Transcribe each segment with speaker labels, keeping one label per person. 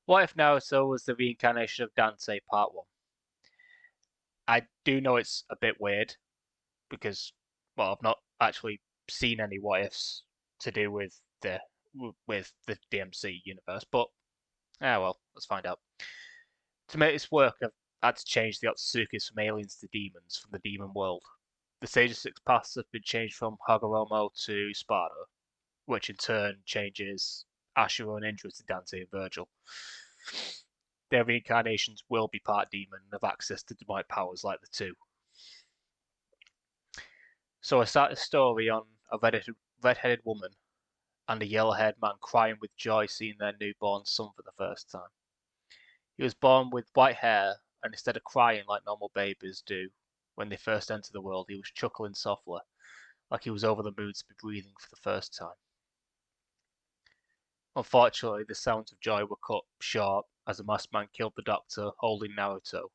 Speaker 1: What if Naruto was the reincarnation of Dante Part 1? I do know it's a bit weird because, well, I've not actually seen any what ifs to do with the DMC universe, but well, let's find out. To make this work, I've had to change the Otsutsuki's from aliens to demons from the demon world. The Sage of Six Paths have been changed from Hagoromo to Sparta, which in turn changes Ashura and Indra to Dante and Virgil. Their reincarnations will be part demon and have access to demonic powers like the two. So I start the story on a red-headed woman and a yellow-haired man crying with joy seeing their newborn son for the first time. He was born with white hair, and instead of crying like normal babies do when they first enter the world, he was chuckling softly, like he was over the moon to be breathing for the first time. Unfortunately, the sounds of joy were cut short as the masked man killed the doctor holding Naruto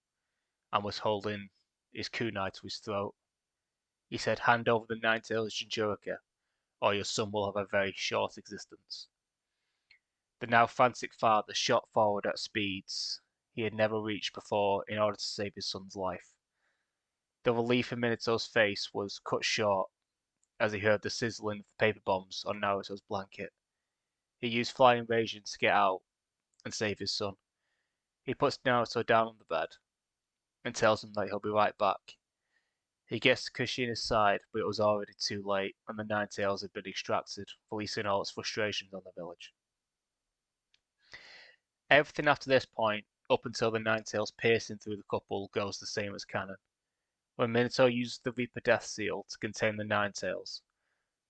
Speaker 1: and was holding his kunai to his throat. He said, "Hand over the nine-tails Jinchuriki, or your son will have a very short existence." The now frantic father shot forward at speeds he had never reached before in order to save his son's life. The relief in Minato's face was cut short as he heard the sizzling of the paper bombs on Naruto's blanket. He used flying Raijin to get out and save his son. He puts Naruto down on the bed and tells him that he'll be right back. He gets to Kushina's side, but it was already too late, and the Nine Tails had been extracted, releasing all its frustrations on the village. Everything after this point, up until the Nine Tails piercing through the couple, goes the same as canon. When Minato uses the Reaper Death Seal to contain the Nine Tails,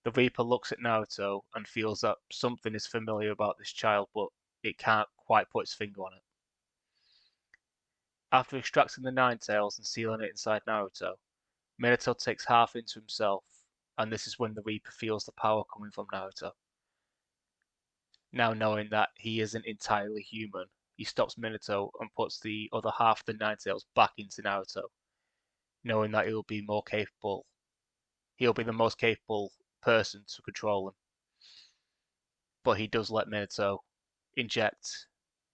Speaker 1: the Reaper looks at Naruto and feels that something is familiar about this child, but it can't quite put its finger on it. After extracting the Nine Tails and sealing it inside Naruto, Minato takes half into himself, and this is when the Reaper feels the power coming from Naruto. Now knowing that he isn't entirely human, he stops Minato and puts the other half of the Nine Tails back into Naruto, knowing that he'll be more capable. He'll be the most capable person to control him. But he does let Minato inject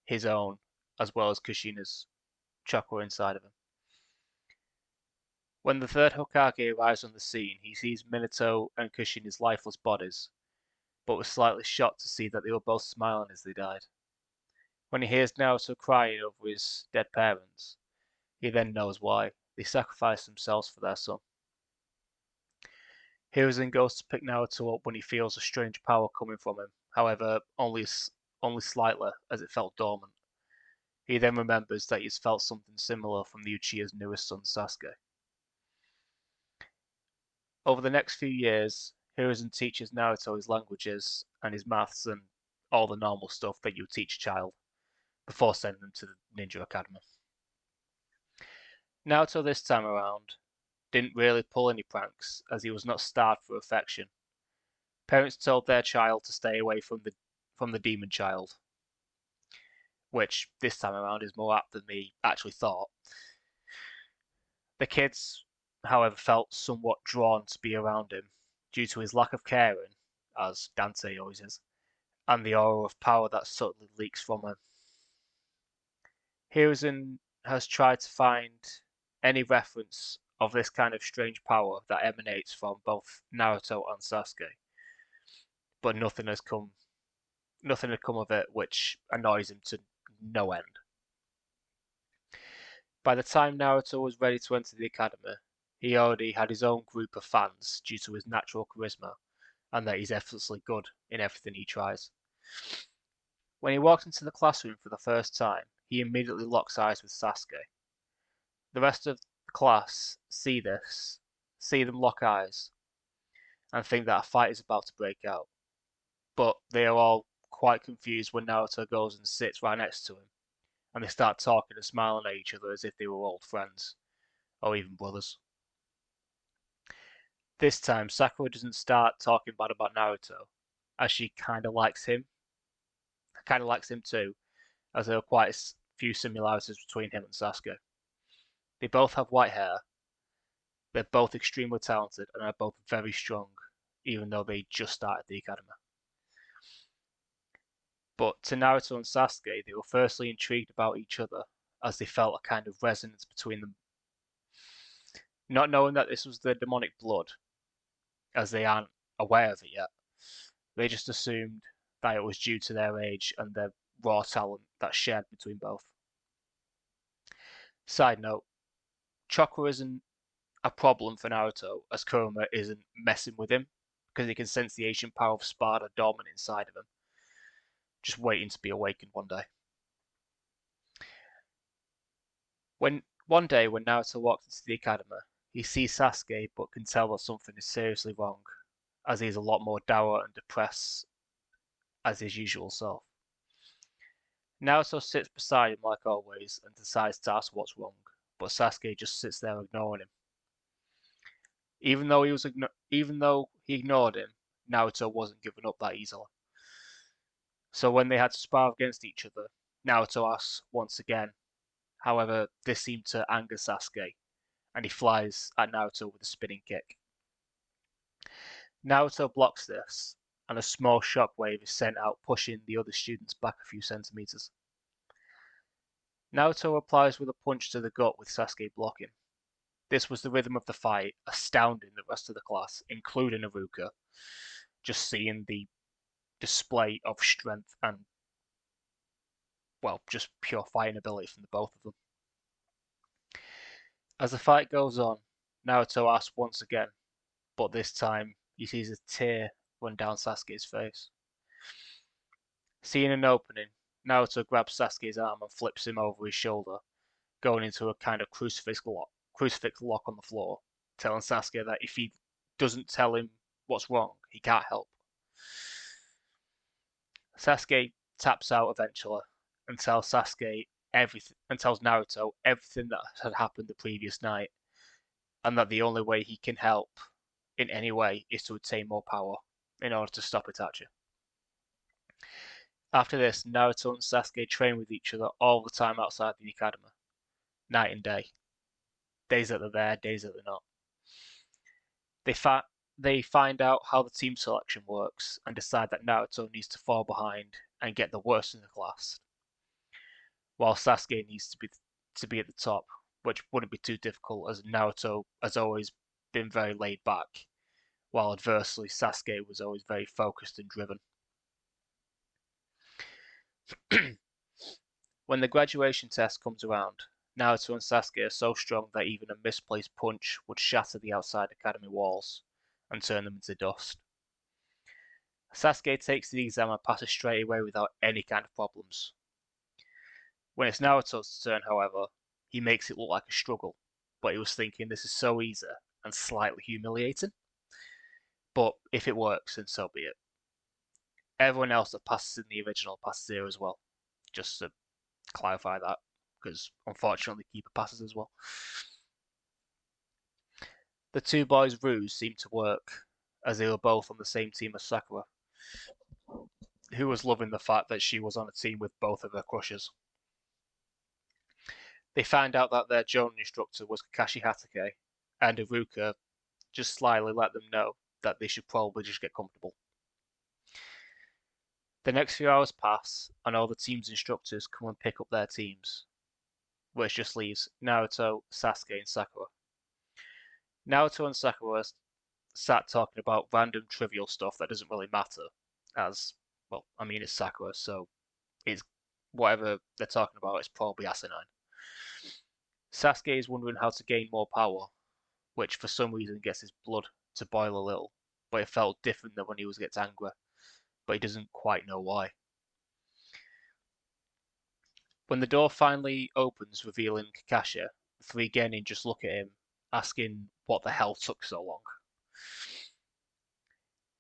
Speaker 1: his own as well as Kushina's chakra inside of him. When the third Hokage arrives on the scene, he sees Minato and Kushina's lifeless bodies, but was slightly shocked to see that they were both smiling as they died. When he hears Naruto crying over his dead parents, he then knows why. They sacrificed themselves for their son. Hiruzen goes to pick Naruto up when he feels a strange power coming from him, however, only slightly, as it felt dormant. He then remembers that he's felt something similar from the Uchiha's newest son, Sasuke. Over the next few years, Hiruzen teaches Naruto his languages and his maths and all the normal stuff that you teach a child before sending them to the Ninja Academy. Naruto this time around didn't really pull any pranks as he was not starved for affection. Parents told their child to stay away from the demon child, which this time around is more apt than me actually thought. The kids, however, felt somewhat drawn to be around him due to his lack of caring, as Dante always is, and the aura of power that subtly leaks from him. Hiruzen has tried to find any reference of this kind of strange power that emanates from both Naruto and Sasuke, but nothing had come of it, which annoys him to no end. By the time Naruto was ready to enter the academy, he already had his own group of fans due to his natural charisma and that he's effortlessly good in everything he tries. When he walks into the classroom for the first time, he immediately locks eyes with Sasuke. The rest of the class see them lock eyes, and think that a fight is about to break out. But they are all quite confused when Naruto goes and sits right next to him, and they start talking and smiling at each other as if they were old friends, or even brothers. This time, Sakura doesn't start talking bad about Naruto, as she kind of likes him too, as there are quite a few similarities between him and Sasuke. They both have white hair, they're both extremely talented, and are both very strong, even though they just started the academy. But to Naruto and Sasuke, they were firstly intrigued about each other as they felt a kind of resonance between them. Not knowing that this was their demonic blood, as they aren't aware of it yet, they just assumed that it was due to their age and their raw talent that's shared between both. Side note, chakra isn't a problem for Naruto, as Kurama isn't messing with him, because he can sense the ancient power of Sparta dormant inside of him, just waiting to be awakened one day. One day when Naruto walks into the academy, he sees Sasuke but can tell that something is seriously wrong, as he is a lot more dour and depressed as his usual self. Naruto sits beside him like always and decides to ask what's wrong, but Sasuke just sits there ignoring him. Even though he ignored him, Naruto wasn't giving up that easily. So when they had to spar against each other, Naruto asks once again. However, this seemed to anger Sasuke, and he flies at Naruto with a spinning kick. Naruto blocks this, and a small shockwave is sent out, pushing the other students back a few centimeters. Naruto replies with a punch to the gut with Sasuke blocking. This was the rhythm of the fight, astounding the rest of the class, including Iruka, just seeing the display of strength and, well, just pure fighting ability from the both of them. As the fight goes on, Naruto asks once again, but this time he sees a tear run down Sasuke's face. Seeing an opening, Naruto grabs Sasuke's arm and flips him over his shoulder, going into a kind of crucifix lock on the floor, telling Sasuke that if he doesn't tell him what's wrong, he can't help. Sasuke taps out eventually and tells Naruto everything that had happened the previous night, and that the only way he can help in any way is to attain more power in order to stop Itachi. After this, Naruto and Sasuke train with each other all the time outside the academy, night and day. Days that they're there, days that they're not. They find out how the team selection works and decide that Naruto needs to fall behind and get the worst in the class, while Sasuke needs to be at the top, which wouldn't be too difficult as Naruto has always been very laid back, while adversely Sasuke was always very focused and driven. When the graduation test comes around, Naruto and Sasuke are so strong that even a misplaced punch would shatter the outside academy walls and turn them into dust. Sasuke takes the exam and passes straight away without any kind of problems. When it's Naruto's turn, however, he makes it look like a struggle, but he was thinking this is so easy and slightly humiliating. But if it works, then so be it. Everyone else that passes in the original passes here as well, just to clarify that, because unfortunately Keeper passes as well. The two boys' ruse seemed to work, as they were both on the same team as Sakura, who was loving the fact that she was on a team with both of her crushes. They found out that their Jonin instructor was Kakashi Hatake, and Iruka just slyly let them know that they should probably just get comfortable. The next few hours pass, and all the team's instructors come and pick up their teams, which just leaves Naruto, Sasuke, and Sakura. Naruto and Sakura sat talking about random trivial stuff that doesn't really matter, as, well, I mean, it's Sakura, so it's whatever they're talking about is probably asinine. Sasuke is wondering how to gain more power, which for some reason gets his blood to boil a little, but it felt different than when he gets angry, but he doesn't quite know why. When the door finally opens, revealing Kakashi, the three genin just look at him, asking what the hell took so long.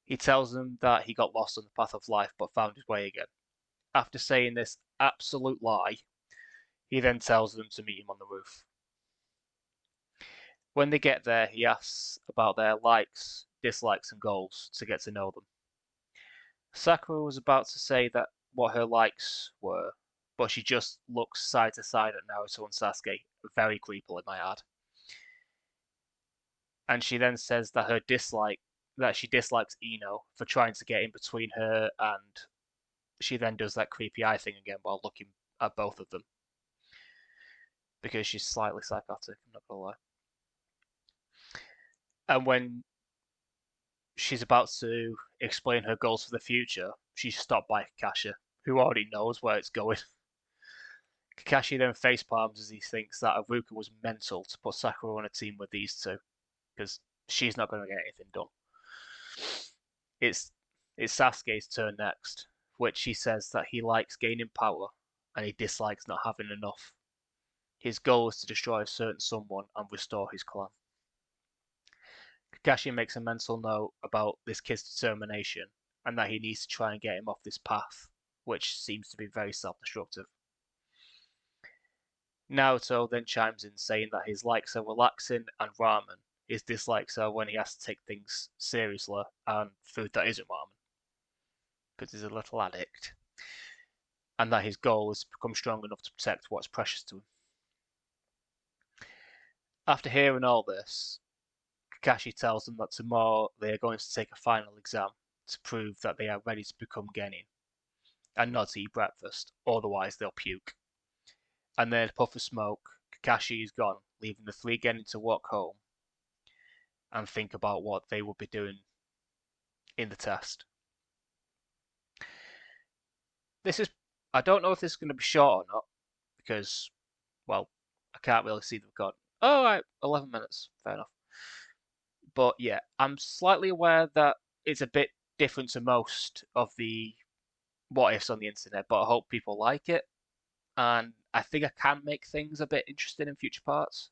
Speaker 1: He tells them that he got lost on the path of life but found his way again. After saying this absolute lie, he then tells them to meet him on the roof. When they get there, he asks about their likes, dislikes, and goals to get to know them. Sakura was about to say that what her likes were, but she just looks side to side at Naruto and Sasuke, very creepily, might add. And she then says that she dislikes Ino for trying to get in between her and she then does that creepy eye thing again while looking at both of them because she's slightly psychotic. I'm not gonna lie. And when she's about to explain her goals for the future, she's stopped by Kakashi, who already knows where it's going. Kakashi then facepalms as he thinks that Iruka was mental to put Sakura on a team with these two, because she's not going to get anything done. It's it's Sasuke's turn next, which he says that he likes gaining power and he dislikes not having enough. His goal is to destroy a certain someone and restore his clan. Kakashi makes a mental note about this kid's determination and that he needs to try and get him off this path, which seems to be very self-destructive. Naruto then chimes in saying that his likes are relaxing and ramen, his dislikes are when he has to take things seriously and food that isn't ramen, because he's a little addict, and that his goal is to become strong enough to protect what's precious to him. After hearing all this, Kakashi tells them that tomorrow they are going to take a final exam to prove that they are ready to become genin, and not to eat breakfast, otherwise they'll puke. And then a puff of smoke, Kakashi is gone, leaving the three genin to walk home and think about what they will be doing in the test. This is, I don't know if this is going to be short or not, because, well, I can't really see the record. Oh, right, 11 minutes, fair enough. But yeah, I'm slightly aware that it's a bit different to most of the what ifs on the internet, but I hope people like it. And I think I can make things a bit interesting in future parts.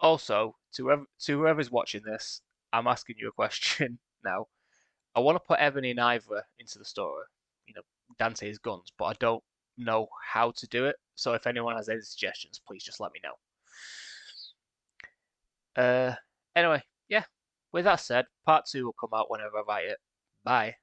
Speaker 1: Also, to whoever's watching this, I'm asking you a question now. I want to put Ebony and Ivor into the story, you know, Dante's guns, but I don't know how to do it. So if anyone has any suggestions, please just let me know. Uh, anyway, yeah. With that said, part two will come out whenever I write it. Bye.